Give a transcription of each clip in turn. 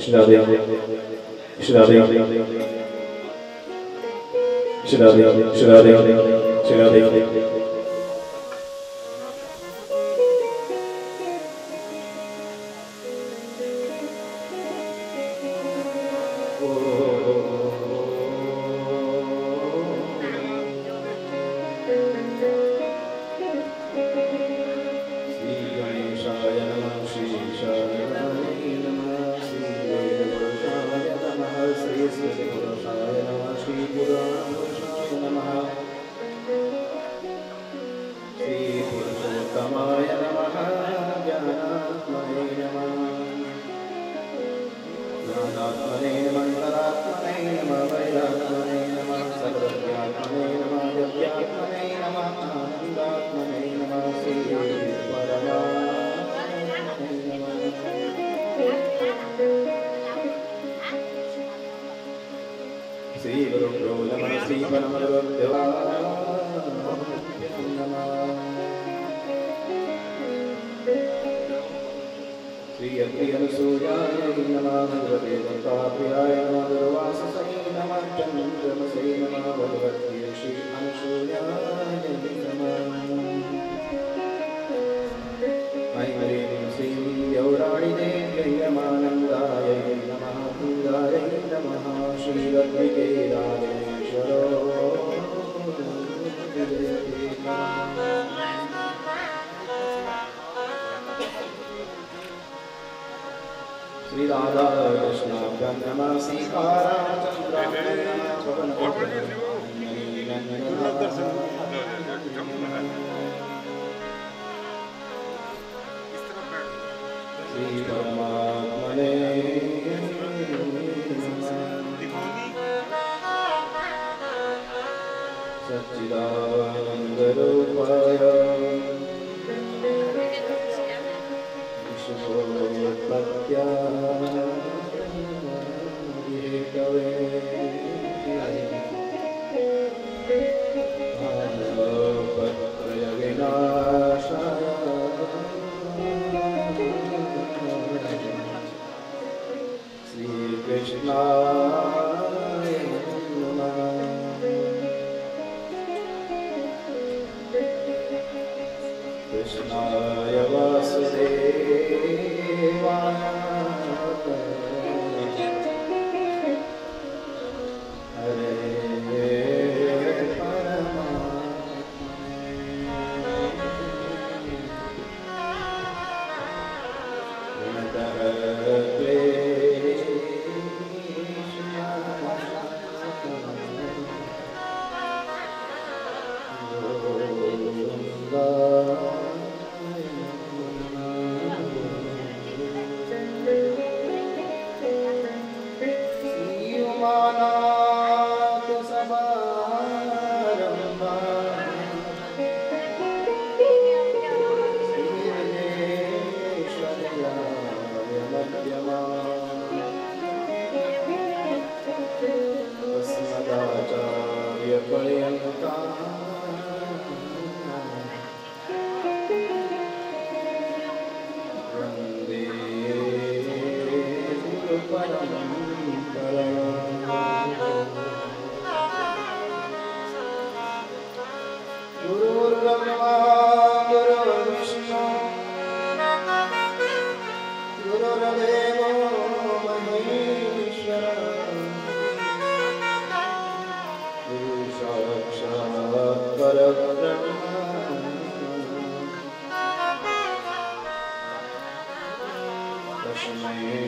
Shri Radhe Shri Radhe Shri Radhe Shri Radhe Shri Radhe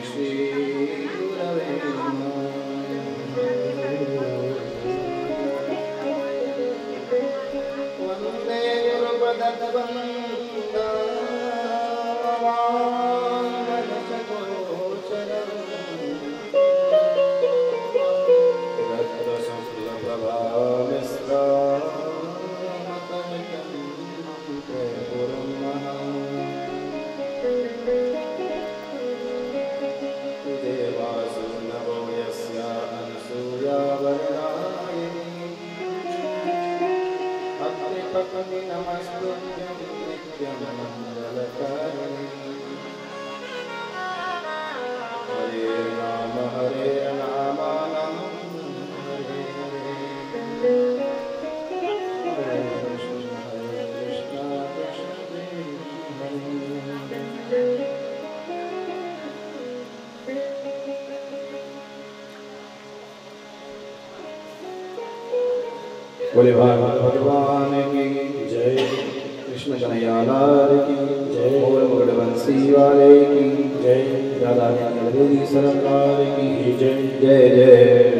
Shri Gurave बोले भागवत भगवान की जय, कृष्ण कन्हैया लाल की जय, और मुकुट बंसी वाले की जय, राधा रानी सरकार की जय। जय जय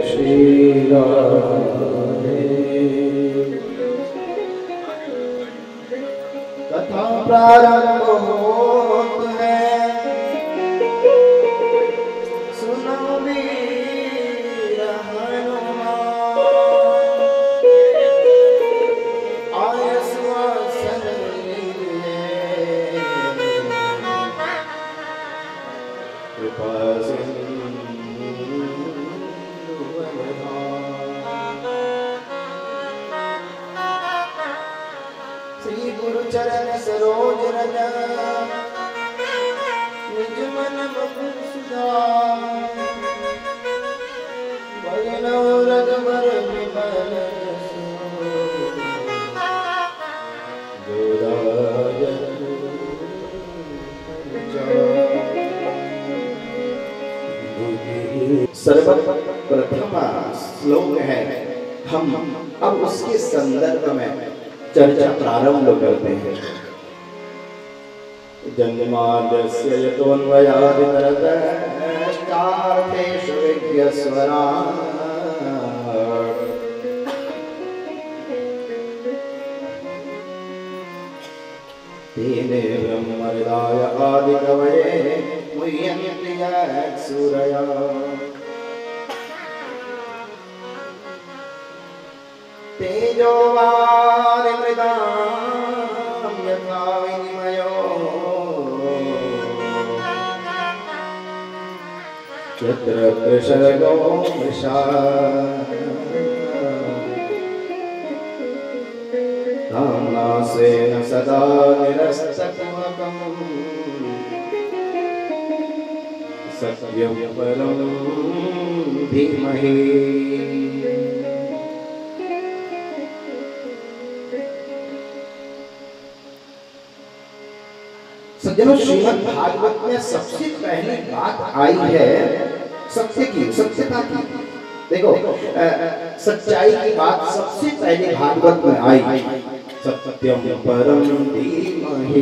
श्री राधे। कथा प्रारंभ होत है, सुनो वीर हनुमान, आय सुआसन लिए, कृपा सिंधु बलधाम। श्री गुरु चरण सरोज रज, निज मन मुकुर सुधार, बलिनौ रघुबर विमल जसु, जो दायक सर्वप्रथम श्लोक है, हम अब उसके संदर्भ में चर्चा प्रारंभ करते हैं। जन्माद्यस्य यतोऽन्वयादितरतश्चार्थेषु विज्ञस्वराट्, तेने ब्रह्महृदाय आदिकवये मुह्यन्ति यत्सूरयः। तेजोवारिमृदां यथा विनिमयो यत्र त्रिशर्गो मृषा, ताम्नासेन सदा निरस्तकुहकं, सत्यं परं धीमहि। सज्जनों, श्रीमद् भागवत में सबसे पहली बात आई है सत्य की, सत्यता की। देखो, सच्चाई की बात सबसे पहले भागवत में आई, सत्यम परम धीमहि।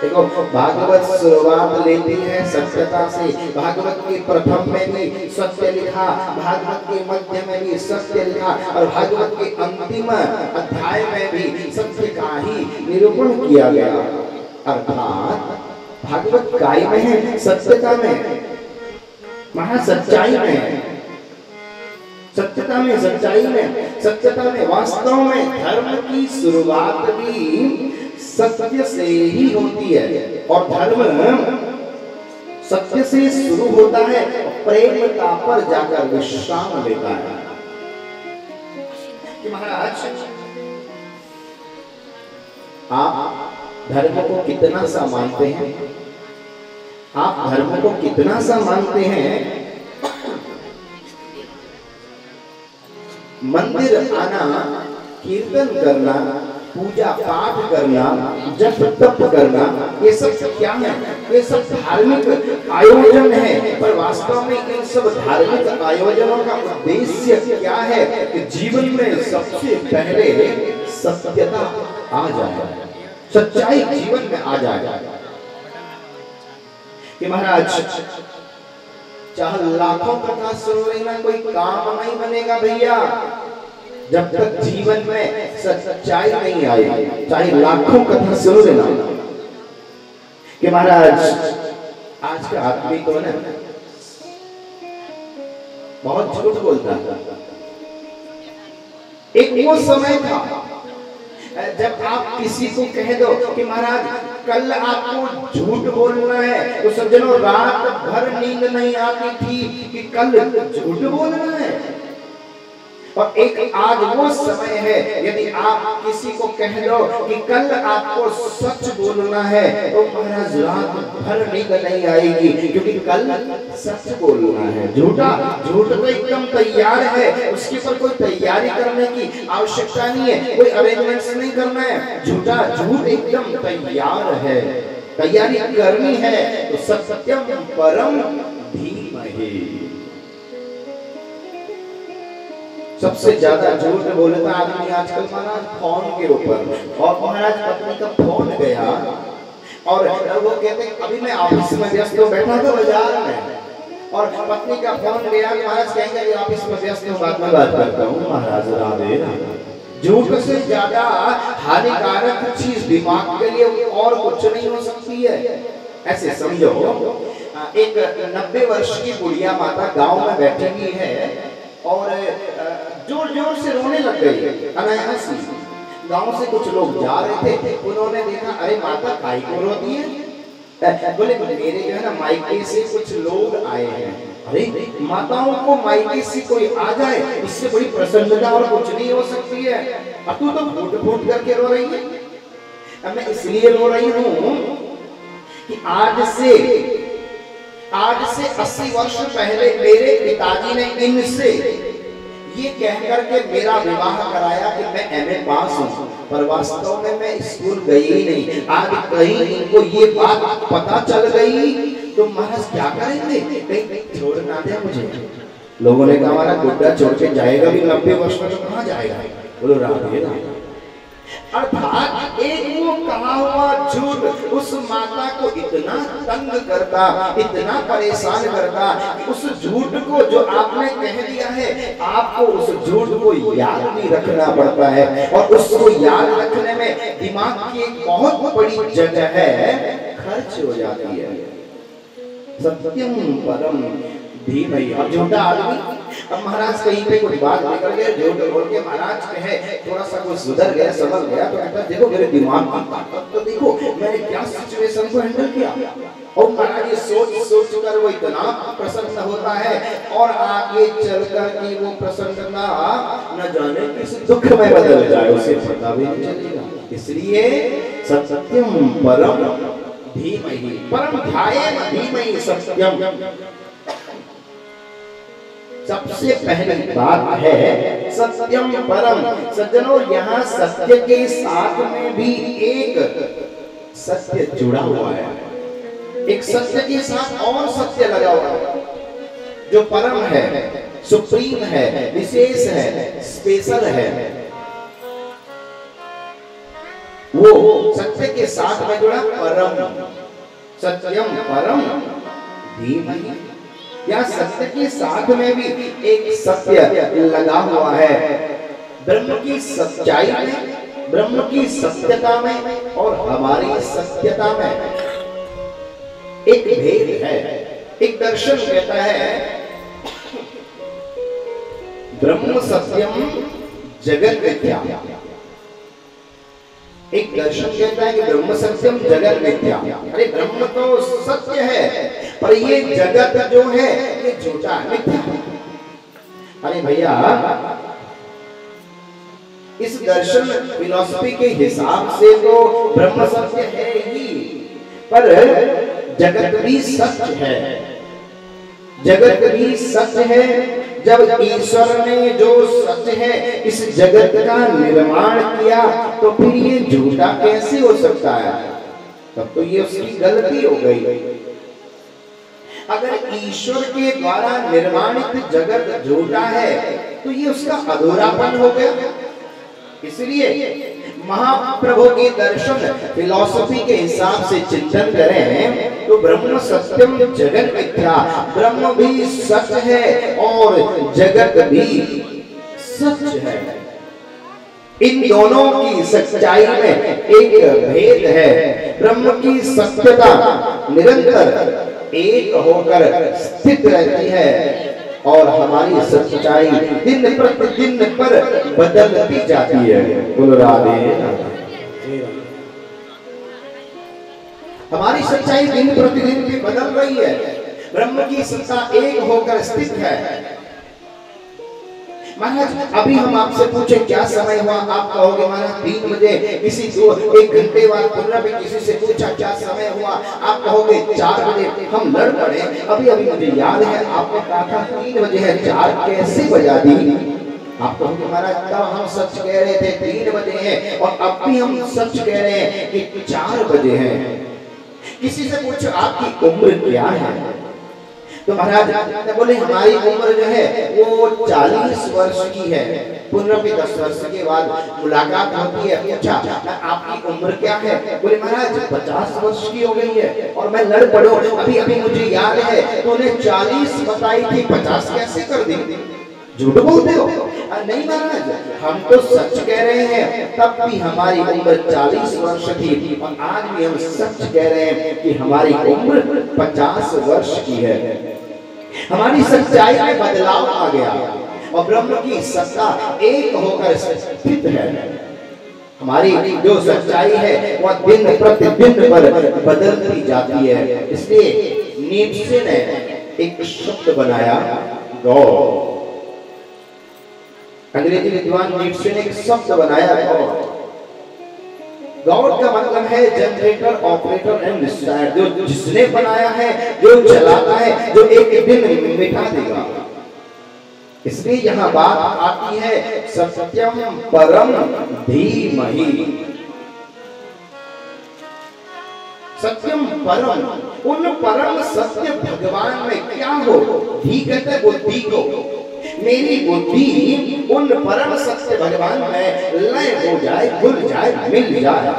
देखो, भागवत शुरुआत लेती है सत्यता से। भागवत के प्रथम में भी सत्य लिखा, भागवत के मध्य में भी सत्य लिखा, और भागवत के अंतिम अध्याय में भी सत्य का ही निरूपण किया गया। अर्थात भागवत काय में है, सत्यता में, महासच्चाई में, सत्यता में, सच्चाई में, सत्यता में। वास्तव में धर्म की शुरुआत भी सत्य से ही होती है, और धर्म सत्य से शुरू होता है, प्रेमता पर जाकर विश्राम लेता है। कि महाराज, आप धर्म को कितना सा मानते हैं? आप धर्म को कितना सा मानते हैं? मंदिर आना, कीर्तन करना, पूजा पाठ करना, जप तप करना, ये सब क्या है? ये सब धार्मिक आयोजन है। पर वास्तव में इन सब धार्मिक आयोजनों का उद्देश्य क्या है? कि जीवन में सबसे पहले सत्यता आ जाए, सच्चाई जीवन में आ जाए। कि महाराज, चाहे लाखों कथा सुन लेना, कोई काम नहीं बनेगा भैया, जब तक जीवन में सच्चाई नहीं आई। चाहे लाखों कथा सुन लेना। कि महाराज, आज का आदमी तो ना बहुत झूठ बोलता है। एक वो समय था जब आप किसी को कह दो कि महाराज कल आपको झूठ बोलना है, तो सज्जनों रात भर नींद नहीं आती थी कि कल झूठ बोलना है। और एक आज वो समय है, यदि आप किसी को कह दो कि कल आपको सच बोलना है, तो महाराज रात भर नींद नहीं आएगी, क्योंकि कल सच बोलना है। झूठा झूठ तो एकदम तैयार है, उसके ऊपर कोई तैयारी करने की आवश्यकता नहीं है, कोई अरेंजमेंट्स नहीं करना है। झूठा झूठ एकदम तैयार है, तैयारी करनी है। तो सत्यम परम धीमहि। सबसे ज्यादा झूठ बोलता आदमी आजकल महाराज फोन के ऊपर। और महाराज पत्नी का फोन गया और वो कहते अभी मैं ऑफिस में व्यस्त हूँ, बैठा था बाजार में, और पत्नी का फोन गया, महाराज कहेंगे ऑफिस में व्यस्त हूँ, बाद में बात करता हूँ। महाराज राधे राधे। झूठ से ज्यादा हानिकारक चीज दिमाग के लिए और कुछ नहीं हो सकती है। ऐसे समझो, एक 90 वर्ष की बुढ़िया माता गांव में बैठी हुई है और जोर जोर से रोने लग गई अनायास ही। गांव से कुछ लोग जा रहे थे, उन्होंने देखा अरे माता काहे को रोती है? बोले मेरे जो है ना मायके से कुछ लोग आए हैं। अरे माताओं को मायके से कोई आ जाए इससे बड़ी प्रसन्नता और कुछ नहीं हो सकती है। अब तू तो फूट फूट करके रो रही है। अब मैं इसलिए रो रही हूँ कि आज से 80 वर्ष पहले मेरे पिताजी ने इनसे ये कहकर के मेरा विवाह कराया कि मैं एमए पास हूँ, पर वास्तव में मैं स्कूल गई ही नहीं। आज कहीं इनको ये बात पता चल गई तो महाराज क्या करेंगे? कहीं छोड़ ना दे मुझे। लोगों ने कहा हमारा गुड्डा छोड़ के जाएगा भी 90 वर्ष में, तो कहाँ जाएगा? बोलो राधे राधे। अर्थात एक वो कहा हुआ झूठ उस माता को इतना तंग करता, इतना परेशान करता कि उस झूठ को जो आपने कह दिया है, आपको उस झूठ को याद नहीं रखना पड़ता है। और उसको याद रखने में दिमाग की एक बहुत बड़ी जगह है खर्च हो जाती है। सत्यम परम धीमहि। अब झूठा आदमी, अब महाराज कहीं पे कोई बात निकल गया, झूठ बोल के महाराज कहे थोड़ा सा कुछ सुधर गया, समझ गया, तो कहता देखो मेरे दिमाग की ताकत तो देखो, मैंने क्या सिचुएशन को हैंडल किया। और महाराज ये सोच कर वो इतना प्रसन्न होता है और आगे चलकर की वो प्रसन्नता न जाने किस दुख में बदल जाए उसे पता भी नहीं चलेगा। इसलिए सत्यम परम धीमहि, परम ध्यायेम धीमहि सत्यम। सबसे पहली बात है सत्यम परम। सज्जनों, यहाँ सत्य के साथ में भी एक सत्य जुड़ा हुआ है, एक सत्य के साथ और सत्य लगा हुआ है जो परम है, सुप्रीम है, विशेष है, स्पेशल है। वो सत्य के साथ में जुड़ा परम, सत्यम परम धीमहि। या सत्य के साथ में भी एक सत्य लगा हुआ है। ब्रह्म की सच्चाई में, ब्रह्म की सत्यता में और हमारी सत्यता में एक भेद है। एक दर्शन कहता है ब्रह्म सत्यम जगत मिथ्या। एक दर्शन कहता है कि ब्रह्म सत्यम जगत मिथ्या। अरे ब्रह्म तो सत्य है पर ये जगत जो है ये झूठा मिथ्या। अरे भैया, इस दर्शन फिलॉसफी के हिसाब से तो ब्रह्म सत्य है ही, पर जगत भी सत्य है। जगत भी सत्य है। जब ईश्वर ने जो सत्य है इस जगत का निर्माण किया तो फिर ये झूठा कैसे हो सकता है? तब तो ये उसकी गलती हो गई। अगर ईश्वर के द्वारा निर्माणित जगत झूठा है तो ये उसका अधूरापन हो गया। इसलिए महाप्रभु के दर्शन फिलॉसफी के हिसाब से चिंतन करें तो ब्रह्म सत्यम जगत मिथ्या। ब्रह्म भी सत्य है और जगत भी सत्य है। इन दोनों की सच्चाई में एक भेद है। ब्रह्म की सत्यता निरंतर एक होकर स्थित रहती है और हमारी सच्चाई दिन प्रतिदिन पर बदलती जाती है। बोलो राधे राधे। हमारी सच्चाई दिन प्रतिदिन भी बदल रही है। ब्रह्म की सत्ता एक होकर स्थित है। महाराज अभी हम आपसे पूछे क्या समय हुआ, आप कहोगे महाराज 3 बजे। किसी को 1 घंटे बाद पुनः भी किसी से पूछा क्या समय हुआ, आप कहोगे 4 बजे। हम लड़ पड़े। अभी अभी मुझे याद है आपने कहा था 3 बजे है, 4 कैसे बजा दी? आप कहोगे महाराज तब हम सच कह रहे थे 3 बजे है और अब भी हम सच कह रहे हैं कि 4 बजे है। किसी से पूछो आपकी उम्र क्या है, तो महाराज बोले हमारी उम्र जो है वो 40 वर्ष की है। पुनः भी 10 वर्ष के बाद मुलाकात होती है, पूछा आपकी उम्र क्या है? बोले महाराज 50 वर्ष की हो गई है और मैं लड़ पड़ो, अभी अभी मुझे याद है तूने 40 बताई थी, 50 कैसे कर दी? झूठ बोलते हो? नहीं महाराज, हम तो सच कह रहे हैं, तब भी हमारी उम्र 40 वर्ष थी और आज भी हम सच कह रहे हैं कि हमारी उम्र 50 वर्ष की है। हमारी सच्चाई में बदलाव आ गया और ब्रह्म की सत्ता एक होकर स्थित है। हमारी जो सच्चाई है वह दिन प्रतिदिन पर बदलती जाती है। इसलिए नीत्शे ने एक शब्द बनाया गॉड। अंग्रेजी विद्वान नीत्शे ने एक शब्द बनाया गॉड। गॉड का मतलब है जनरेटर, ऑपरेटर एंड डिस्ट्रॉयर, जो जिसने बनाया है, जो चलाता है, जो एक दिन मिटा देगा। इसलिए यहाँ बात आती है सत्यम परम धीमहि। सत्यम परम, उन परम सत्य भगवान में क्या हो? धी कहते बुद्धि को। मेरी बुद्धि उन परम सत्य भगवान में लय हो जाए, भूल जाए, मिल जाए।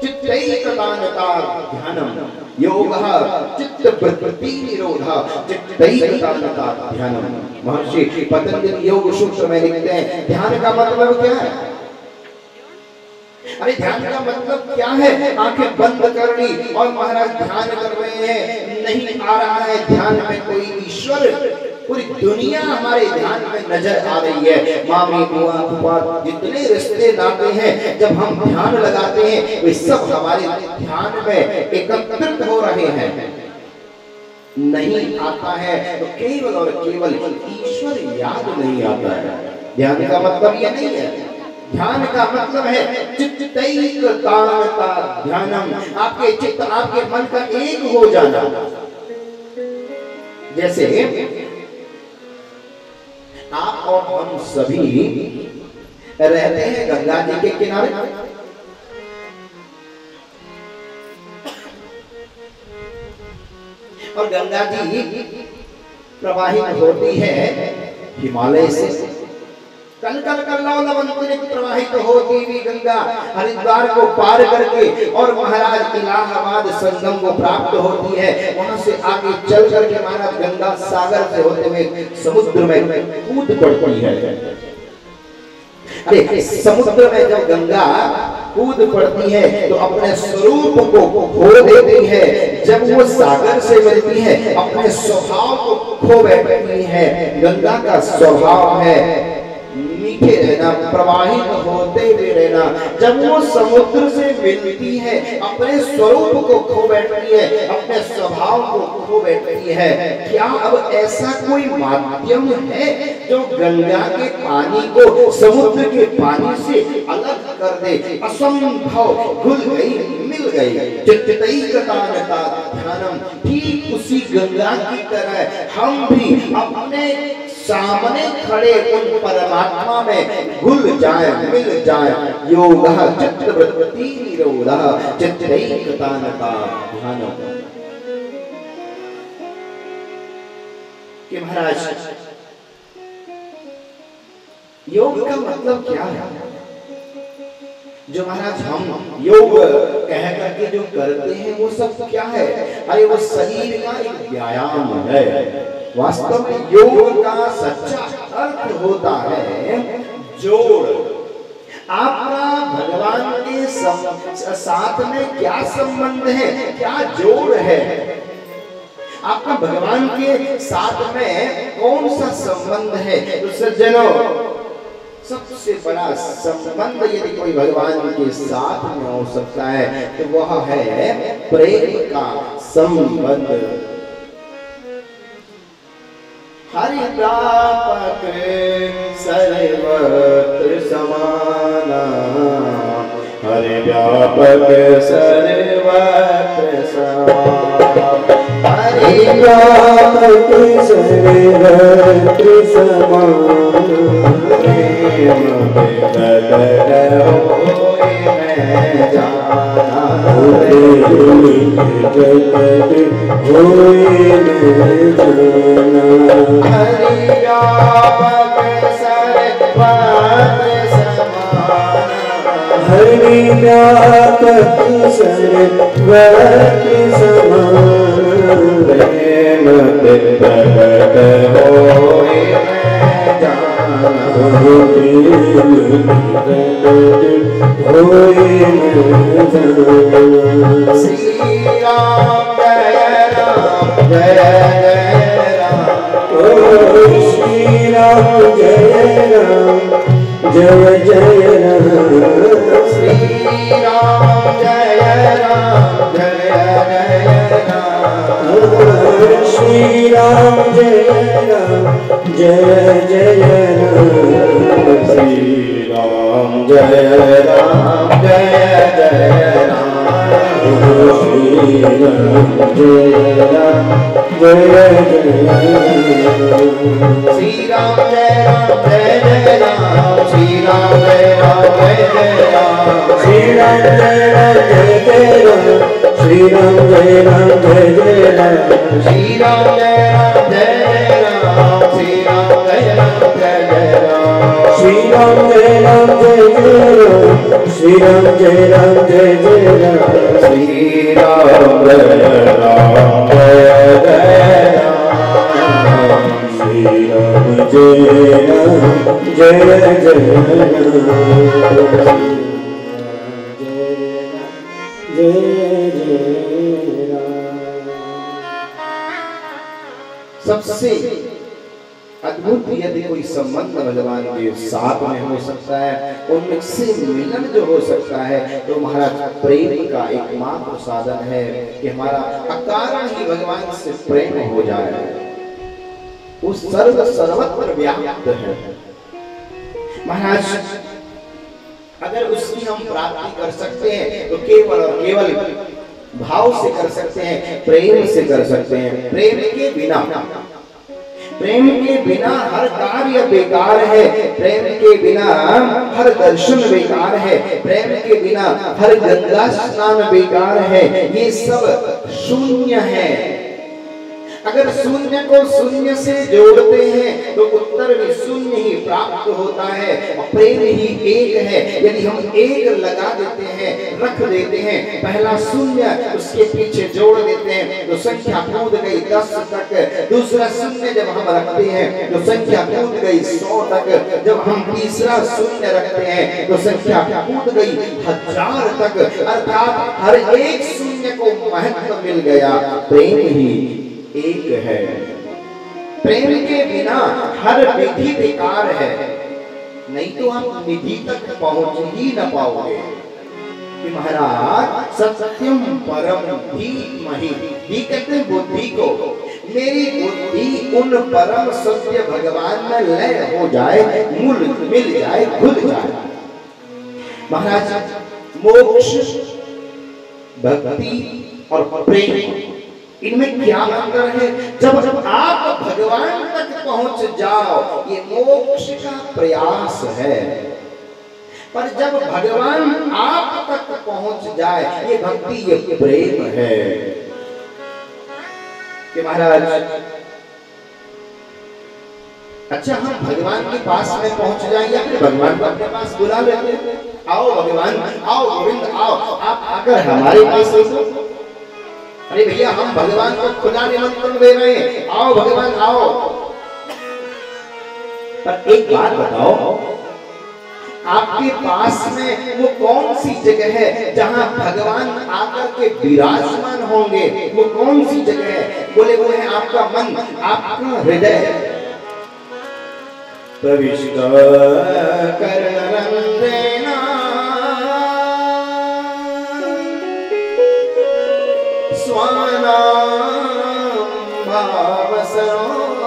चित्तैकतानता ध्यानम योगः चित्त वृत्ति निरोधः चित्तैकतानता ध्यानम। महर्षि पतंजलि योग सूत्र में लिखते हैं ध्यान का मतलब क्या है? अरे ध्यान का मतलब क्या है? आंखें बंद कर ली और महाराज ध्यान कर रहे हैं, नहीं आ रहा है ध्यान में कोई ईश्वर, पूरी दुनिया हमारे ध्यान में नजर आ रही है। मामी बुआ फूफा जितने रिश्ते नाते हैं, जब हम ध्यान लगाते हैं वे सब हमारे ध्यान में एकत्रित हो रहे हैं। नहीं आता है तो केवल और केवल ईश्वर याद नहीं आता है। ध्यान का मतलब ये नहीं है। ध्यान का मतलब है चित्तैकतानता ध्यानम, आपके चित्त आपके मन का एक हो जाना। जैसे आप और हम सभी रहते हैं गंगा जी के किनारे, और गंगा जी प्रवाहित होती है हिमालय से। कल कल कल्लवलवंतरिक प्रवाहित होती हुई गंगा हरिद्वार को पार करके और महाराज इलाहाबाद संगम को प्राप्त होती है। वहां से आगे चल करके महाराज गंगा सागर से होते हुए समुद्र में कूद पड़ती है। अरे समुद्र में जब गंगा कूद पड़ती है तो अपने स्वरूप को खो देती है। जब वो सागर से मिलती है अपने स्वभाव को खो बैठती है। गंगा का स्वभाव है मीठे रहना, प्रवाहित होते हुए रहना। जब वो समुद्र से मिलती है अपने स्वरूप को खो बैठती है, अपने स्वभाव को खो बैठती है। क्या अब ऐसा कोई माध्यम है जो गंगा के पानी को समुद्र के पानी से अलग कर दे? असंभव। घुल गई, मिल गई। चित्तैकतानता ध्यानम। ठीक उसी गंगा की तरह हम भी अपने सामने खड़े उन परमात्मा में घुल जाए, मिल जाए। योगः चित्त वृत्ति निरोधः चित्तैकतानता ध्यानम। कि महाराज योग का मतलब क्या है? जो महाराज हम योग कह करके जो करते हैं वो सब क्या है? अरे वो शरीर का एक व्यायाम है। वास्तव में योग का सच्चा अर्थ होता है जोड़। आपका भगवान के साथ में क्या संबंध है, क्या जोड़ है? आपका भगवान के साथ में कौन सा संबंध है? तो सज्जनों, सबसे बड़ा संबंध यदि कोई भगवान के साथ में हो सकता है तो वह है प्रेम का संबंध। हरि व्यापक सर्वत्र समाना, हरि व्यापक सर्वत्र समाना, हरि व्यापक सर्वत्र समाना। प्रेम बदन होए मैं जाना, जगत होए न जाना। हरि व्यापक सर्वत्र समान, हरि व्यापक सर्वत्र समान। प्रेम प्रकट होए न जाना। होए न जाना। श्री राम जय राम जय जय राम। ओ श्री राम जय राम जय जय राम। श्री राम जय राम जय जय राम। श्री राम जय राम जय जय राम। श्री राम जय राम जय जय राम। श्री राम जय राम जय जय राम। श्री राम जय राम जय जय राम। श्री राम जय राम जय जय राम। श्री राम जय राम जय जय राम। श्री राम जय राम जय जय राम। श्री राम जय राम जय जय राम। श्री राम जय राम जय जय राम। श्री राम जय राम जय जय राम। श्री राम जय राम जय जय राम। श्री राम जय राम जय जय राम। श्री राम जय राम जय जय राम। जय जय राम। सबसे अद्भुत यदि कोई संबंध भगवान के साथ में हो सकता है, उनसे मिलन जो हो सकता है, तो महाराज प्रेम का एकमात्र साधन है कि हमारा अकारण ही भगवान से प्रेम हो जाए। उस सर्वत्र व्याप्त है महाराज। अगर उसकी हम प्राप्ति कर सकते हैं तो केवल और केवल भाव से कर सकते हैं, प्रेम से कर सकते हैं। प्रेम के बिना हर कार्य बेकार है। प्रेम के बिना हर दर्शन बेकार है। प्रेम के बिना हर गंगा स्नान बेकार है। ये सब शून्य है। अगर शून्य को शून्य से जोड़ते हैं तो उत्तर भी शून्य ही प्राप्त होता है। और प्रेम ही एक है। यदि हम एक लगा देते हैं, रख देते हैं, पहला शून्य उसके पीछे जोड़ देते हैं तो संख्या कूद गई 10 तक। दूसरा शून्य जब हम रखते हैं तो संख्या कूद गई 100 तक। जब हम तीसरा शून्य रखते हैं तो संख्या कूद गई 1000 तक। अर्थात हर एक शून्य को महत्व मिल गया। प्रेम ही एक है। प्रेम के बिना हर विधि बेकार है। नहीं तो आप निधि तक पहुंच ही न पाओगे। कि महाराज सत्यम परम धीमहि, धी कहते हैं बुद्धि को। मेरी बुद्धि उन परम सत्य भगवान में लय हो जाए, मूल मिल जाए, खुल जाए। महाराज मोक्ष, भक्ति और प्रेम, इनमें क्या अंतर है? जब आप भगवान तक पहुंच जाओ, ये मोक्ष का प्रयास है। पर जब भगवान आप तक पहुंच जाए, ये भक्ति, ये प्रेम है। कि महाराज अच्छा, हम भगवान के पास में पहुंच जाएंगे, अपने भगवान को अपने पास बुला लेते हैं। आओ भगवान, आओ गोविंद, आओ। आप आकर हमारे पास हो। अरे भैया, हम भगवान को खुला निमंत्रण दे रहे हैं, आओ भगवान आओ। पर एक बात बताओ, आपके पास में वो कौन सी जगह है जहां भगवान आकर के विराजमान होंगे? वो कौन सी जगह है? बोले वो है आपका मन, आपका हृदय। प्रविष्ट करणरंध्रेण स्वानां भावसरोवर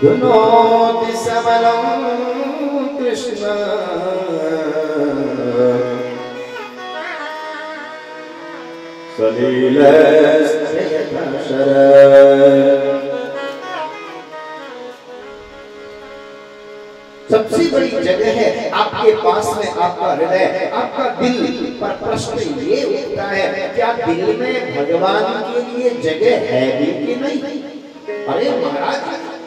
धुनोति समलं कृष्ण सलीलस्य यथा शरद। सबसे बड़ी जगह है आपके पास में आपका हृदय, आपका दिल। पर प्रश्न ये उठता है, क्या दिल में भगवान के लिए जगह है भी कि नहीं? अरे महाराज,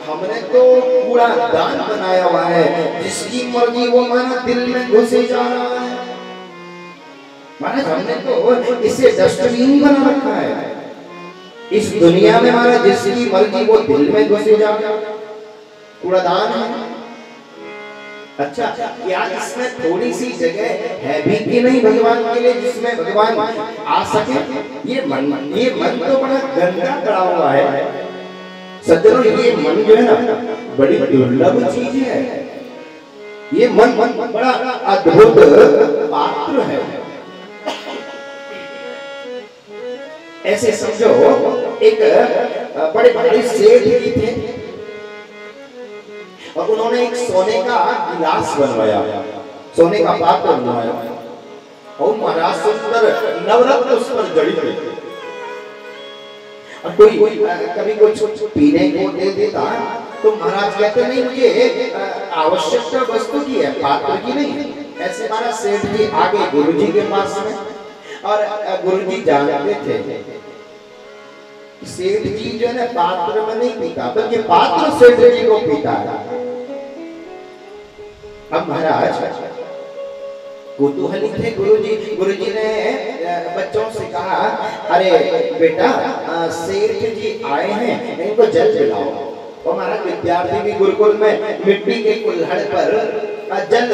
हमने तो कूड़ा दान बनाया हुआ है, जिसकी मर्जी वो माना दिल में घुसे जा रहा है। महाराज हमने तो इसे डस्टबिन बना रखा है। इस दुनिया में महाराज जिसकी मर्जी वो दिल में घुसे जा रहा है, कूड़ादान है। अच्छा, क्या इसमें थोड़ी सी जगह है भी कि नहीं भगवान के लिए, जिसमें भगवान आ सके? ये मन तो बड़ा गंदा पड़ा हुआ है सज्जनों। ये मन जो है ना, बड़ी दुर्लभ चीज है। ये मन बड़ा अद्भुत पात्र है। ऐसे समझो, एक बड़े बड़े सेठ भी थे और उन्होंने एक सोने का गिलास बनवाया, सोने का पात्र बनवाया और महाराज सुंदर नवरत्न उस पर जड़ी हुई। और कोई कभी कुछ पीने को दे देता तो महाराज कहते नहीं, मुझे आवश्यकता वस्तु की है, पात्र की नहीं। ऐसे महाराज सेठ जी आगे गुरुजी के पास में, और गुरुजी जानते थे सेठ जी जो है ना पात्र में नहीं पीता, बल्कि पात्र सेठ जी को पीता है। अब महाराज कुतूहली थे गुरुजी ने बच्चों से कहा, अरे बेटा सेठ जी आए हैं, इनको जल पिलाओ। और महाराज विद्यार्थी भी गुरुकुल में मिट्टी के कुल्हड़ पर जल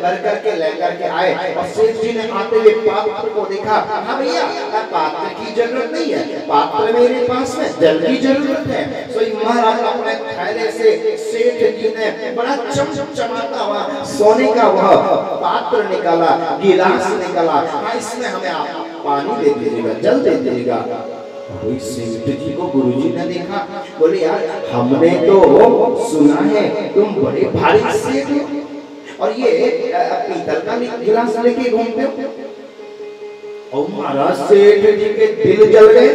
भर करके लेकर के आए और सेठ जी ने आते हुए पात्र को देखा। हाँ भैया, पात्र की जरूरत नहीं है, पात्र मेरे पास में जल की जरूरत है। तो महाराज अपने थैले से सेठ जी ने बड़ा चमचमाता हुआ सोने का वह पात्र निकाला, गिलास निकाला। हाँ, इसमें हमें आप पानी दे दीजिएगा, जल दे दीजिएगा। सेठ जी को गुरुजी ने देखा, बोले यार हमने तो सुना है तुम बड़े भारी सेठ हो और ये पीतल का गिलास लेके घूमते हो। और महाराज सेठ जी के दिल जल गए।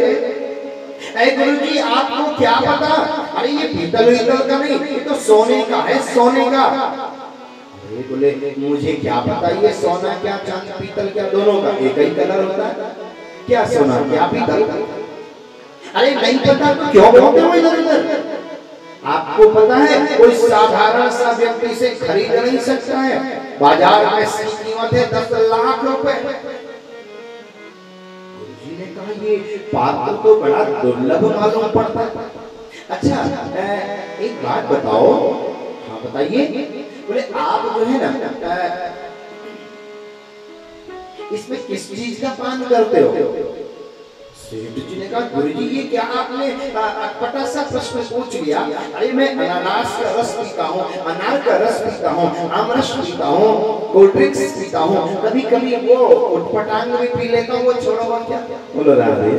ऐ गुरुजी आपको क्या पता? अरे ये पीतल का नहीं, ये तो सोने का है, सोने का। अरे बोले मुझे क्या पता ये सोना क्या चांदी पीतल क्या दोनों का एक ही कलर होता है, क्या सोना क्या पीतल? अरे नहीं पता तो क्यों बोलते हो इधर उधर? आपको पता है कोई साधारण सा व्यक्ति से खरीद नहीं सकता है, बाजार में इसकी कीमत है 10 लाख रुपए। गुरुजी ने कहा ये पात्र तो बड़ा दुर्लभ मालूम पड़ता है। अच्छा एक बात बताओ। हाँ बताइए। बोले आप जो है ना इसमें किस चीज का पान करते हो? सेठ जी ने कहा गुरुजी ये क्या आपने अटपटा सा प्रश्न पूछ लिया। अरे मैं अनानास का रस पीता हूँ, अनार का रस पीता हूँ, आमरस पीता हूँ, कोल्ड ड्रिंक्स पीता हूँ, कभी कभी वो उटपटांग भी पी लेता हूँ, वो छोड़ो क्या? बोलो राधे।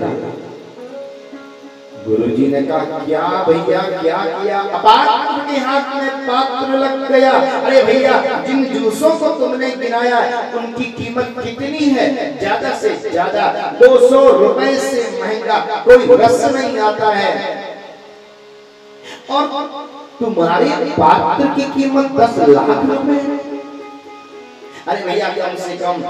गुरुजी ने कहा क्या भैया क्या किया? पात्र के हाथ में पात्र लग गया। अरे भैया जिन जूसों को तुमने गिनाया उनकी कीमत कितनी है? ज्यादा से ज्यादा 200 रुपए से महंगा कोई रस नहीं आता है, और तुम्हारे पात्र की कीमत 10 लाख रुपए है। अरे भैया कम से कम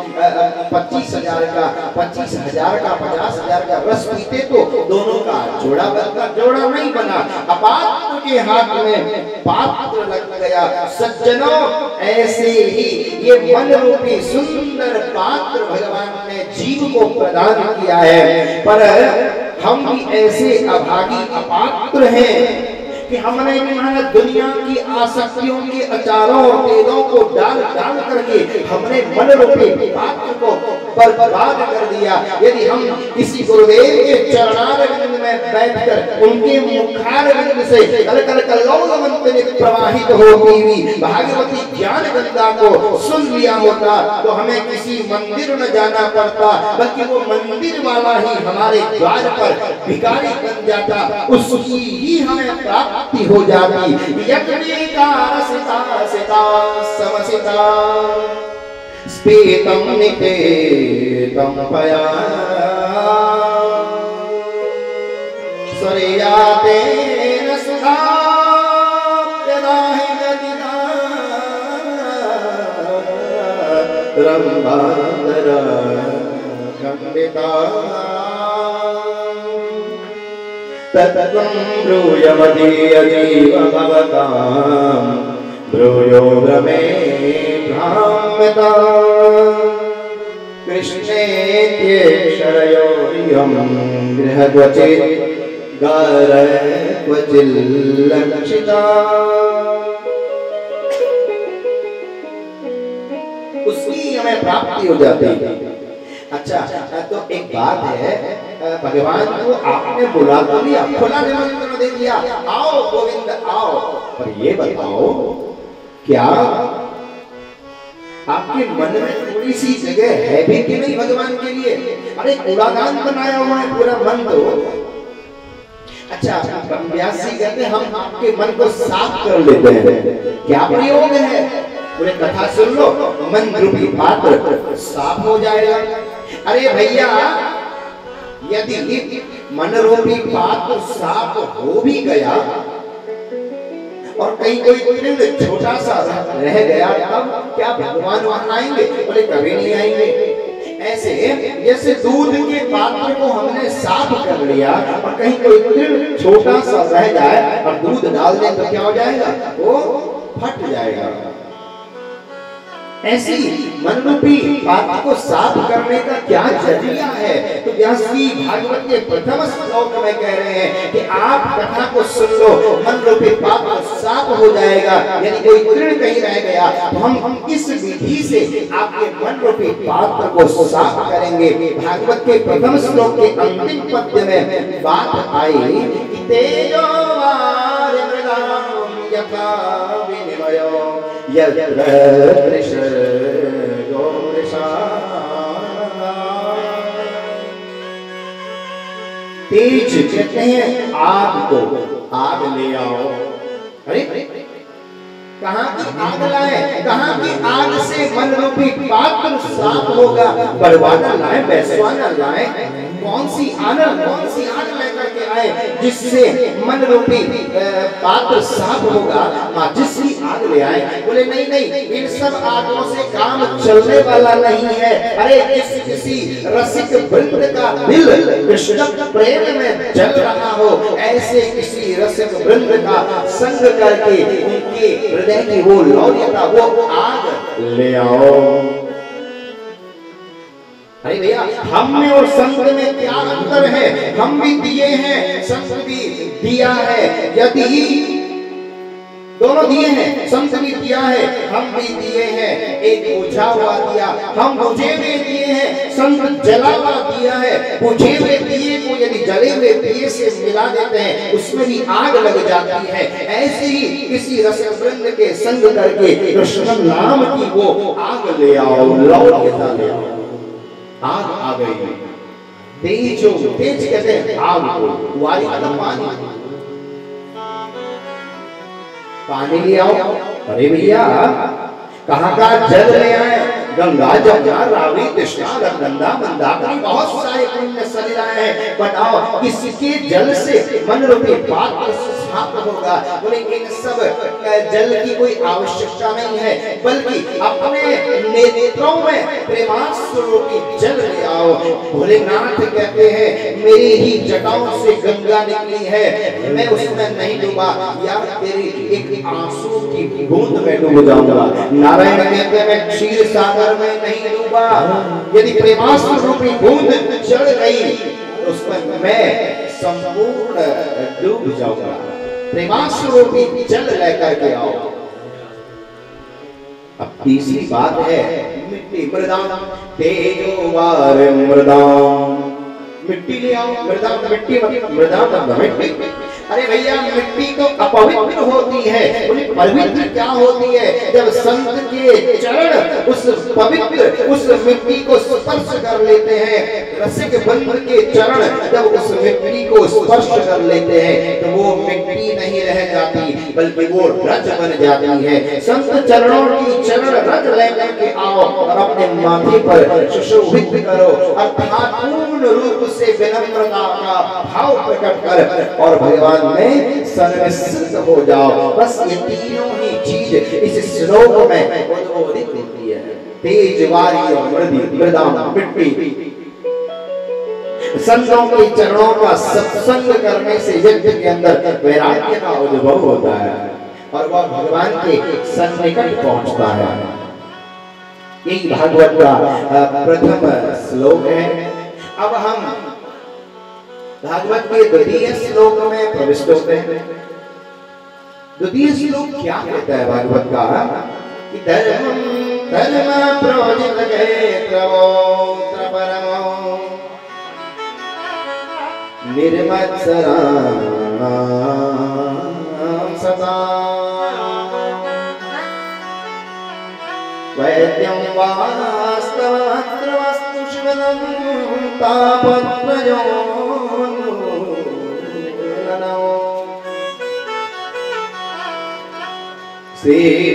25,000 का 25,000 का 50,000 का रस पीते तो दोनों का जोड़ा बनता, जोड़ा नहीं बना। पात्र के हाथ में पात्र लग गया। सज्जनों ऐसे ही ये मन रूपी सुंदर पात्र भगवान ने जीव को प्रदान किया है, पर हम भी ऐसे अभागी अपात्र हैं कि हमने महाराज दुनिया की आसक्तियों के अचारों और तेलों को डाल डाल करके हमने मन रूपी पात्र को बर्बाद कर दिया। यदि हम किसी गुरुदेव के चरणारविंद में बैठकर उनके मुखारविंद से कल कल्लोलवंतने प्रवाहित होती हुई भागवती ज्ञान गंगा को सुन लिया होता तो हमें किसी मंदिर न जाना पड़ता, बल्कि वो मंदिर वाला ही हमारे द्वार पर भिखारी बन जाता, उसकी ही हमें प्राप्ति हो जाती। यज्ञिका रसिता सिता समसिता स्पीतम निकेतम पया स्वरियाते सुधा प्रदाहि गदिना लंबादर खंडिता तत्त्वं ब्रूयमदीय जीव भवतां ब्रूयो ब्रमे भ्राम्यता कृष्णेत्यक्षरयोरियं गृहक्वचित् गारक्वचिल्लक्षिता। उसकी हमें प्राप्ति हो जाती है। अच्छा, तो एक बात है, भगवान को आपने बुला तो लिया, खुला निमंत्रण दे दिया, आओ गोविंद आओ, पर ये बताओ क्या आपके मन में थोड़ी सी जगह है भी कि नहीं भगवान के लिए? अरे कूड़ादान बनाया हुआ है पूरा मन तो। अच्छा, व्यास जी कहते हैं हम आपके मन को साफ कर लेते हैं। क्या प्रयोग है? पूरे कथा सुन लो, मन रूपी पात्र साफ हो जाएगा। अरे भैया, यदि मन रूपी पात्र साफ हो भी गया और कहीं कोई तृण छोटा सा रह गया, तब क्या भगवान वहां आएंगे? बोले कभी नहीं आएंगे। ऐसे जैसे दूध के पात्र को हमने साफ कर लिया और कहीं कोई तृण छोटा सा रह जाए और दूध डाल दें तो क्या हो जाएगा? वो फट जाएगा। ऐसी मनरूपी पात्र को साफ करने का क्या जरिया है? तो व्यास जी भागवत के प्रथम श्लोक में कह रहे हैं कि आप कथा को सुन लो, मनरूपी पात्र साफ हो जाएगा। यदि कोई तृण कहीं रह गया तो हम किस विधि से आपके मनरूपी पात्र को साफ करेंगे? भागवत के प्रथम श्लोक के अंतिम पद्य में बात आई कि तेजोवार मृगाम यथा विनिमयो यत्र तृषगो वृषा। तेज कहते हैं आग को, आग ले आओ। अरे कहाँ की आग लाए? कहाँ की आग से मन रूपी पात्र साफ होगा? बड़वाना लाए, बैसवाना लाए, कौन सी आग लेकर के आए जिससे मन रूपी पात्र साफ होगा? माँ जिसकी आग ले आए। बोले नहीं नहीं, इन सब आगों से काम चलने वाला नहीं है। अरे किसी रसिक वृंद का दिल कृष्ण प्रेम में जल रहा हो, ऐसे किसी रसिक वृंद का संग करके उनके हृदय की वो लौल्यता, वो आग ले आओ। अरे भैया, हम में और संत में क्या अंतर है? हम भी दिए हैं, संत भी दिया है। यदि दोनों दिए हैं, संत भी दिया है, हम भी दिए हैं। एक बुझा हुआ दिया, हम बुझे हुए दिए हैं, संत जला हुआ दिया है। बुझे हुए दिए को यदि जले हुए दिए से मिला देते हैं, उसमें भी आग लग जाती है। ऐसे ही किसी रसिक वृंद के संग करके कृष्ण नाम की वो आग ले आओ, लौल्यता ले आओ। आग आ गई। तेज कहते हैं आग को, वारी मतलब पानी ले आओ। अरे भैया, कहाँ का जल ले आए? गंगा, जमुना, रावी, कृष्णा, गंगा, मंदाकिनी, बहुत सारे पुण्य सलिलाएं हैं। बताओ किसके जल से मन रूपी पात्र साफ होगा? बोले इन सब जल की कोई आवश्यकता नहीं है, बल्कि अपने नेत्रों में प्रेमास्वरूपी जल ले आओ। भोलेनाथ कहते हैं मेरी ही जटाओं से गंगा निकली है, मैं उसमें नहीं डूबा, या तेरी एक आंसू की बूंद में डूब जाऊंगा। नारायण कहते हैं मैं क्षीर सागर में नहीं डूबा, यदि प्रेमास्वरूपी बूंद चढ़ गई तो उसमें मैं संपूर्ण डूब जाऊंगा। प्रेमास्वरूपी जल लेकर के आओ। अब तीसरी बात है मिट्टी, मृदाम तेजोवार मृदाम, मिट्टी ले आओ। मृदाम मिट्टी, मृदाम मिट्टी। अरे भैया, मिट्टी तो अपवित्र होती है, पवित्र क्या होती है? जब संत के चरण उस पवित्र उस मिट्टी को स्पर्श कर लेते हैं, रसिक बंध के चरण जब उस मिट्टी को स्पर्श कर लेते हैं तो वो मिट्टी नहीं रह जाती, बल्कि वो रज बन जाती है। संत चरणों की चरण रज लेकर के आओ और अपने माथे पर सुशोभित करो, अर्थात पूर्ण रूप से विनम्रता का भाव प्रकट कर और भगवान में सर्वसिद्ध हो जाओ। बस ये तीनों ही चीज इस श्लोक में उद्बोधित होती है। तेज वारी और मृदा मिट्टी। संतों के चरणों का सत्संग करने से यज्ञ के अंदर वैराग्य का अनुभव होता है और वह भगवान के सन्निकट पहुंचता है। यही भागवत का प्रथम श्लोक है। अब हम भागवत के द्वितीय श्लोक में प्रविष्ट होते हैं। द्वितीय श्लोक क्या कहता है भागवत का कि धर्म धर्म प्रोजित क्षेत्रवोत्र परमो निर्मत्सराणां सदा वैद्यं वास्तवत्र वस्तु शिवनं तापत्रयो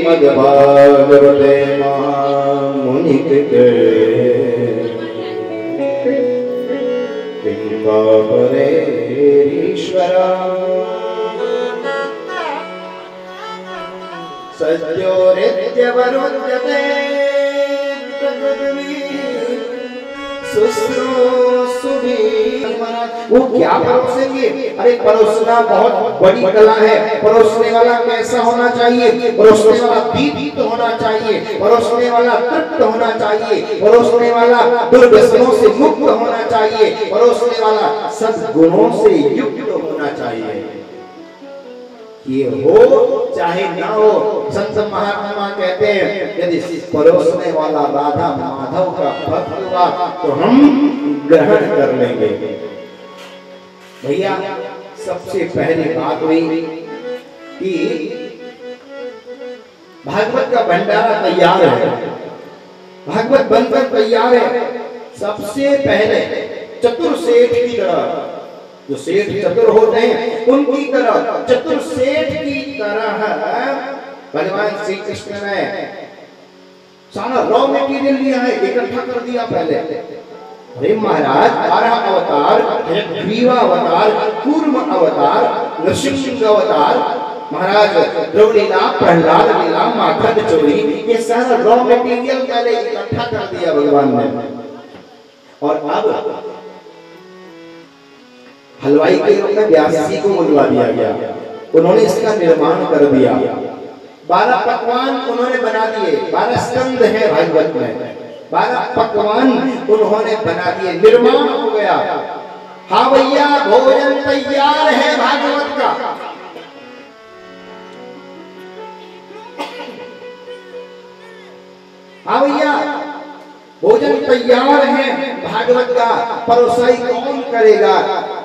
श्रीमद्भागवते महामुनिकृते ईश्वर सद्योरित्यवरुध्यते वो क्या परोसेंगे? अरे परोसना बहुत बड़ी कला है। परोसने वाला कैसा होना चाहिए? परोसने वाला दीप्त होना चाहिए, परोसने वाला तृप्त होना चाहिए, परोसने वाला दुर्व्यसनों से मुक्त होना चाहिए, परोसने वाला सद्गुणों से युक्त होना चाहिए। ये हो चाहे ना हो, संत महात्मा कहते हैं यदि परोसने वाला राधा माधव का भक्त हुआ तो हम ग्रहण कर लेंगे। भैया सबसे पहली बात हुई कि भागवत का भंडारा तैयार है, भागवत बनकर तैयार है। सबसे पहले चतुर सेठ की तरह, जो सेठ चतुर होते हैं उनकी तरह, चतुर सेठ की तरह भगवान श्री कृष्ण ने सारा रॉ मटेरियल लिया है, इकट्ठा कर दिया पहले। अरे महाराज 12 अवतार, ग्रीवा अवतार, कूर्म अवतार, नृसिंह अवतार, महाराज द्रौड़ लीला, प्रहलाद लीला, माखन चोरी, ये सारा रॉ मटेरियल पहले इकट्ठा कर दिया भगवान ने। और अब हलवाई के रूप में व्यास जी को बुलवा दिया गया, उन्होंने इसका निर्माण कर दिया। 12 पकवान उन्होंने बना दिए, 12 स्कंद है भागवत में, 12 पकवान उन्होंने बना दिए, निर्माण हो गया। हाँ भैया भोजन तैयार है भागवत का। हाँ भैया भोजन तैयार है भागवत का। परोसाई कौन करेगा?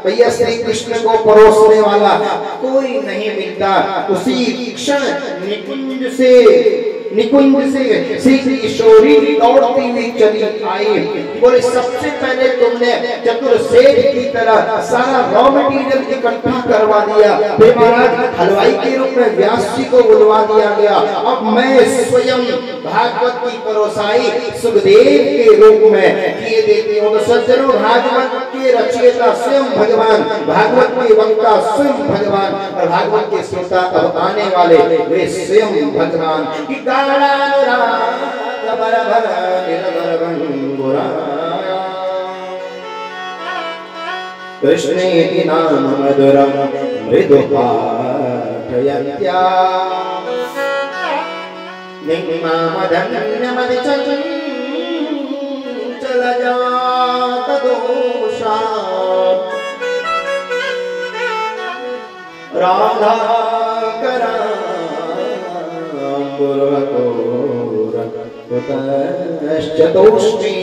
भैया श्री कृष्ण को परोसने वाला कोई नहीं मिलता। उसी क्षण निकुंज से श्री किशोरी दौड़ती हुई चली आई, बोले सबसे पहले तुमने चतुर सेठ की तरह सारा रॉ मटेरियल इकट्ठा करवा दिया, फिर महाराज हलवाई के रूप में व्यास जी को बुलवा दिया गया। अब मैं स्वयं भागवत की परोसाई सुखदेव के रूप में किए देती हूँ। तो सज्जनों, भागवत के रचयिता स्वयं भगवान, भागवत के वक्ता स्वयं भगवान और भागवत के श्रोता अब आने वाले वे स्वयं भगवान की कृष्णेति नाम मधुरम मृदु पाठयन्त्या निम्नामधन्यमधि चलजातदोषा राधा कराम्बुरकोरकुतश्चतुष्टि।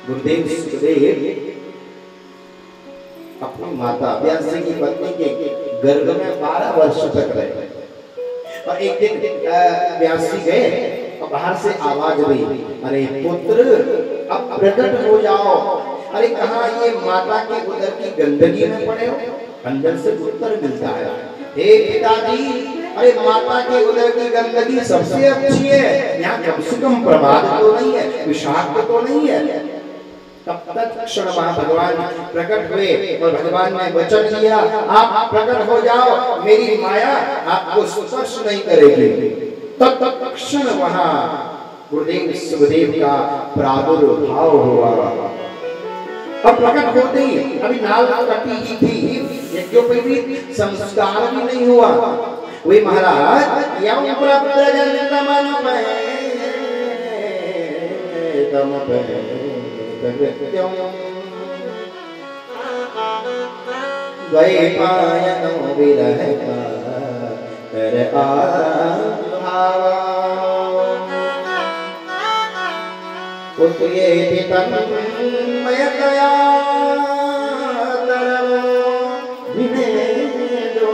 गुरुदेव सुखदेव अपनी माता व्यास जी की पत्नी के गर्भ में 12 वर्ष तक रहे और एक दिन व्यास जी गए और बाहर से आवाज हुई, अरे पुत्र अब प्रकट हो जाओ। अरे कहाँ ये माता के उदर की गंदगी में पड़े हो? अंदर से उत्तर मिलता है, हे पिताजी, अरे माता के उदर की गंदगी सबसे अच्छी है, यहाँ कम से कम प्रमाद तो नहीं है, विषाक्त तो नहीं है। तब तत्क्षण वहां भगवान प्रकट हुए और भगवान ने वचन दिया, आप प्रकट हो जाओ, मेरी माया आपको स्पर्श नहीं करेगी। तब तत्क्षण वहां गुरुदेव सुखदेव का प्रादुर्भाव हुआ। अब प्रकट होते ही अभी नाल कटी ही थी, यज्ञोपवीत संस्कार भी नहीं हुआ। वही महाराज यम प्रब्रजन्तमन तम कृत्यम द्वैपायनो विरह कर आभावा पुत्रेति तन्मयतया तरवो विनेदो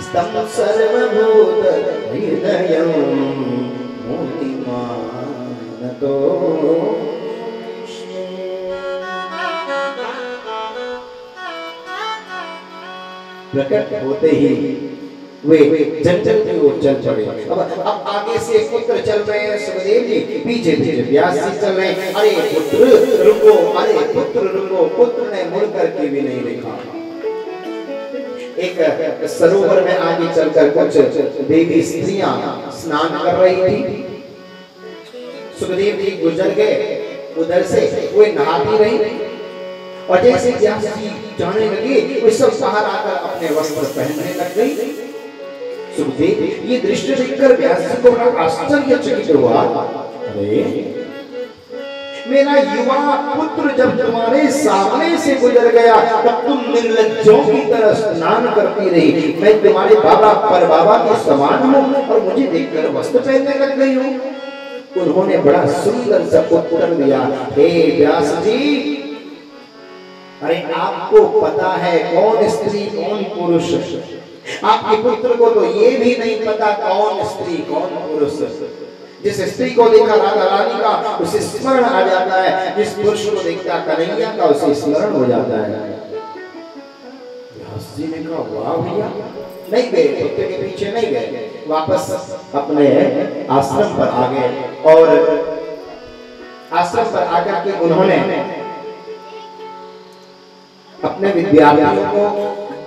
स्तम सर्वभूत हृदयं मोहिमानतो प्रकट होते ही वे जंगल की ओर चल पड़े। अब आगे से पुत्र चल रहे हैं सुखदेव जी, पीछे पीछे व्यास जी चल रहे हैं। अरे पुत्र रुको, अरे पुत्र रुको। पुत्र ने मुड़ करके भी नहीं देखा। एक सरोवर में आगे चलकर कुछ देवी स्त्रियां स्नान कर रही थी। सुखदेव जी गुजर गए उधर से, वे नहाती रही और जैसे व्यास जी जाने लगे वे सब बाहर आकर अपने वस्त्र पहनने लग गई। सुखदेव ये दृश्य देखकर व्यास जी को बड़ा आश्चर्यचकित हुआ। अरे मेरा युवा पुत्र जब तुम्हारे सामने से गुजर गया तब तुम निर्लज्जों की तरह स्नान करती रही। मैं तुम्हारे बाबा पर बाबा के समान हूँ और मुझे देखकर वस्त्र पहनने लग गई हूँ। उन्होंने बड़ा सुंदर सा उत्तर दिया, हे व्यास जी, अरे आपको पता है कौन स्त्री कौन पुरुष? आपके पुत्र को तो ये भी नहीं पता कौन स्त्री कौन पुरुष। जिस स्त्री को देखा राधा रानी का उसे स्मरण आ जाता है, जिस पुरुष को देखता कन्हैया का उसे स्मरण हो जाता है। व्यास जी ने कहा वाह भैया, नहीं गए पुत्र के पीछे नहीं गए, वापस अपने आश्रम पर आ गए और आश्रम पर आकर के उन्होंने अपने विद्यार्थियों को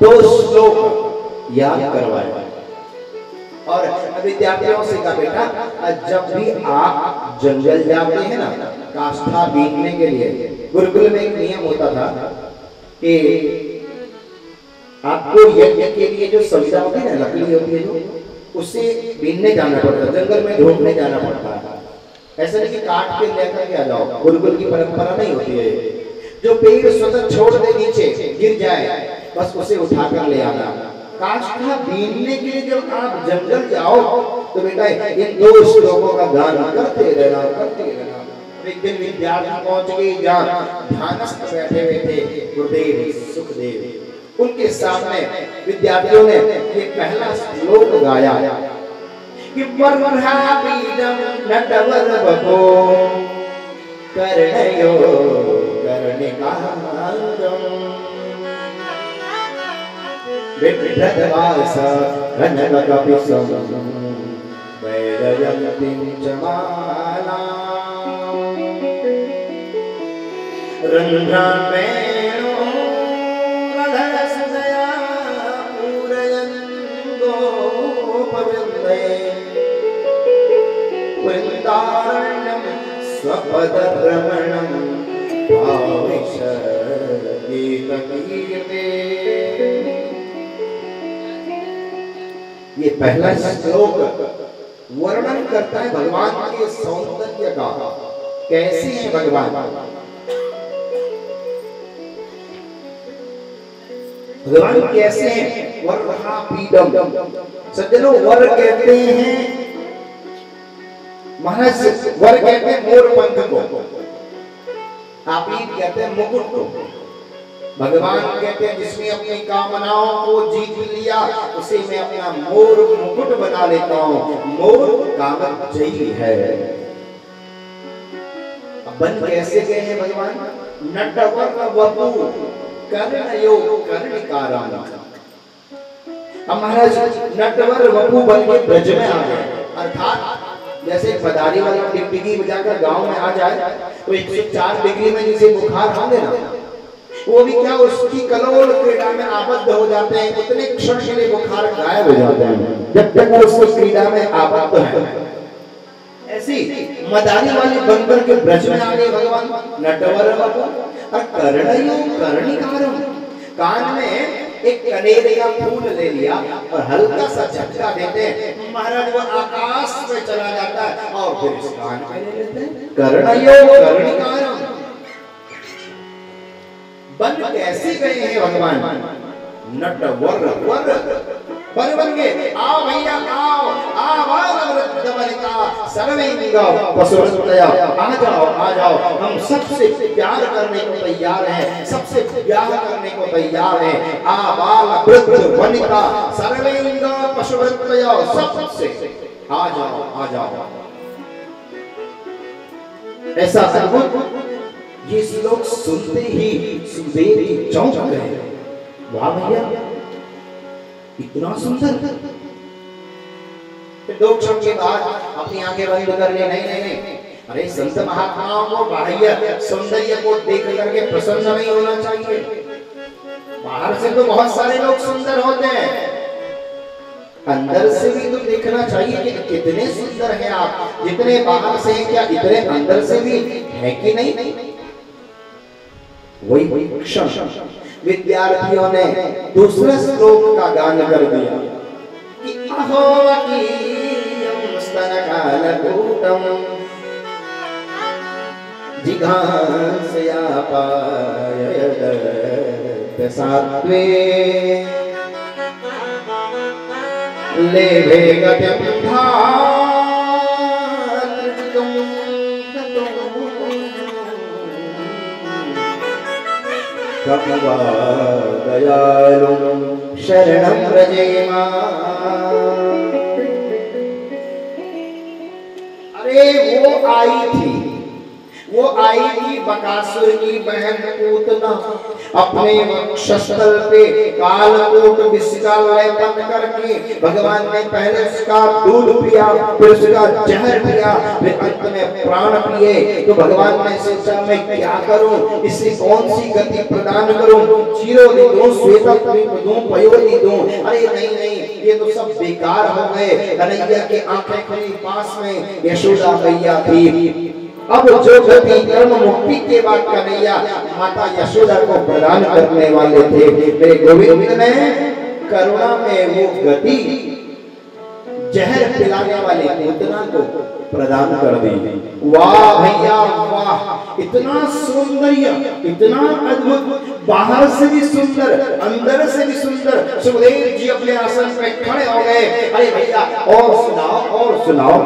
2 श्लोक याद करवाए और विद्यार्थियों से कहा बेटा जब भी आप जंगल जाते हैं ना काष्ठा बीनने के लिए, गुरुकुल में एक नियम होता था कि आपको यज्ञ के लिए जो सब्जा होती है ना, लकड़ी होती है जो, उससे बीनने जाना पड़ता, जंगल में ढूंढने जाना पड़ता है। ऐसा नहीं कि काट के लेकर के आ जाओ, गुरुकुल की परंपरा नहीं होती है। जो पेड़ स्वतः छोड़ दे नीचे गिर जाए बस उसे उठाकर ले आना। काष्ठा बीनने के लिए जब आप जंगल जाओ तो बेटा इन 2 श्लोकों का गान करते रहना करते रहना। एक दिन विद्यार्थी पहुंच गए जहाँ ध्यानस्थ बैठे हुए थे गुरुदेव सुखदेव। उनके सामने विद्यार्थियों ने ये पहला श्लोक गाया कि वर्धापीडं नटवर बको कर्णयो कर्णिकारं विभ्रतवास घनकपिशं वैरयन्तीं च मालां रन्ध्रमेणो रधसदया पूरयन् गोपवृन्दे वृन्दारण्यं स्वपदरमणं भाविषगीतकीर्ते। ये पहला श्लोक वर्णन करता है भगवान के सौंदर्य का। कैसे है भगवान? भगवान कैसे हैं? वर्धापीडम। सज्जनों वर कहते हैं महाराज, वर कहते हैं मोर पंख को, आपीड कहते हैं मुकुट को। भगवान कहते हैं जिसने अपनी कामनाओं को जीत लिया उसे मैं अपना मोर मुकुट बना लेता हूँ। मोर कामजयी है। अब बन कैसे गए हैं भगवान? नटवर वपु कर्णयो कर्णिकारं। अब महाराज नटवर वपु बन के ब्रज में आ गए, अर्थात जैसे पदारी वाला टिकटिकी बजाकर गांव में आ जाए तो 104 डिग्री में जिसे बुखार होंगे ना, वो भी क्या उसकी कलोल क्रीड़ा में आबद्ध हो जाते हैं, उतने क्षण के लिए बुखार गायब हो जाते हैं जब तक वो उस क्रीड़ा में आबद्ध है। ऐसी मदारी वाली बनकर के ब्रज में आ गए भगवान नटवर और कर्णयो कर्णिकारम, कान में एक कनेरे का फूल ले लिया और हल्का सा झटका देते हैं, महाराज वो आकाश में चला जाता है और फिर इस कान में ले लेते हैं। कर्णयो कर्णिकारम, बन कैसे गए हैं भगवान नटवर वर बन गए। आओ भैया आओ, आ जाओ, हम सबसे प्यार करने को तैयार हैं, सबसे प्यार करने को तैयार हैं। आबाल वृद्ध वनिता सर्वेंग पशुवृत्तया, सबसे आ जाओ। ऐसा अद्भुत ये श्लोक सुनते ही सुखदेव जी चौंक गए। वाह भैया इतना सुंदर। फिर 2 क्षण के बाद अपनी आंखें बंद कर ले, नहीं, अरे संत महात्माओं को बाह्य सौंदर्य को देख करके प्रसन्न नहीं होना चाहिए। बाहर से तो बहुत सारे लोग सुंदर होते हैं, अंदर से भी तो देखना चाहिए कि कितने सुंदर हैं आप। जितने बाहर से हैं क्या इतने अंदर से भी है कि नहीं। वही क्षण विद्यार्थियों ने दूसरे श्लोक का गान कर दिया कि अहो वकीयं स्तनकालकूटं जिघांसया पाययत् सात्वे लेभे गतिं दयालुं शरणं व्रजेमा। अरे वो आई थी बकासुर की बहन पूतना, अपने वक्षस्थल पे कालकूट विषका लेपन करके भगवान ने पहले उसका दूध पिया, फिर उसका जहर पिया, फिर अंत में प्राण पिए। तो भगवान ने सोचा मैं क्या करूं, इसे कौन सी गति प्रदान करूं, क्षीरोदि दूं, श्वेतद्वीप दूं, पयोदि दूं। अरे नहीं, ये तो सब बेकार हो गए। कन्हैया की आंखें खुली, पास में यशोदा मैया थी। अब जो गति कर्म मुक्ति के बाद कन्हैया माता यशोदा को प्रदान करने वाले थे, मेरे गोविंद ने करुणा में वो गति जहर पिलाने वाली पूतना को प्रदान कर दी। वाह भैया वाह, इतना सौंदर्य, इतना अद्भुत, बाहर से भी सुंदर, अंदर से भी सुंदर। सुखदेव जी अपने आसन पे खड़े हो गए। अरे भैया और सुनाओ।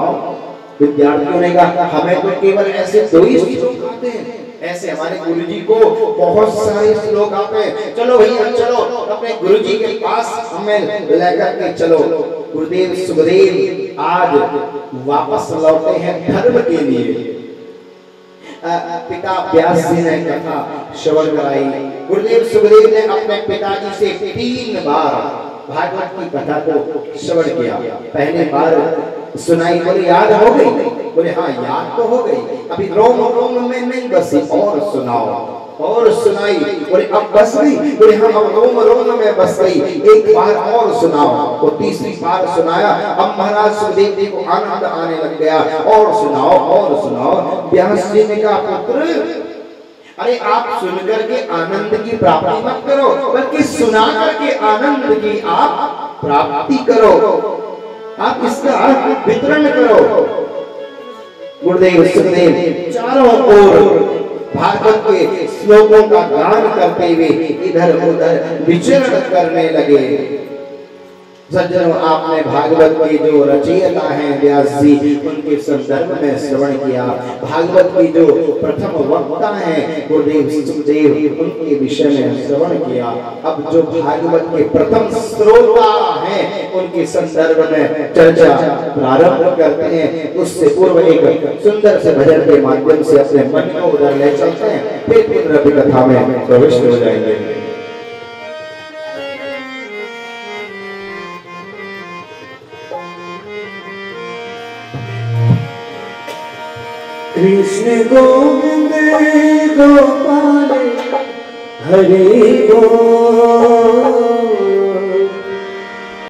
विद्यार्थियों ने कहा हमें तो केवल ऐसे 2 ही श्लोक आते हैं, ऐसे हमारे गुरुजी को बहुत सारे श्लोक आते हैं। चलो भैया चलो, अपने गुरुजी के पास हमें लेकर के चलो। गुरुदेव सुखदेव आज वापस लौटे हैं धर्म के लिए। पिता व्यास जी ने कथा श्रवण कराई। गुरुदेव सुखदेव ने अपने पिताजी से 3 बार भागवत की कथा को श्रवण किया। पहले बार सुनाई, बोले याद हो गई, बोले हाँ याद तो हो गई, अभी रोम में नहीं बसी, और सुनाओ। और सुनाई, बोले अब बस गई, बोले हाँ अब रोम में बस गई, एक बार और सुनाओ। वो 3री बार सुनाया। अब महाराज सुखदेव जी को आनंद आने लग गया। और सुनाओ। व्यास जी ने कहा पुत्र, अरे आप सुनकर के आनंद की प्राप्ति मत करो, बल्कि सुना करके आनंद की आप प्राप्ति करो, आप इसका वितरण करो। गुरुदेव सुखदेव चारों ओर भागवत के श्लोकों का गान करते हुए इधर उधर विचरण करने लगे। सज्जनों, आपने भागवत के जो रचयिता हैं व्यास जी, उनके संदर्भ में श्रवण किया। भागवत की जो प्रथम वक्ता हैं गुरुदेव सुखदेव, उनके विषय में श्रवण किया। अब जो भागवत के प्रथम श्रोता हैं उनके संदर्भ में चर्चा प्रारंभ करते हैं। उससे पूर्व एक सुंदर से भजन के माध्यम से अपने मन को उधर ले चलते हैं, फिर पुनः कथा में प्रविष्ट हो जाएंगे। कृष्ण गोविंद गोपाल हरि बोल।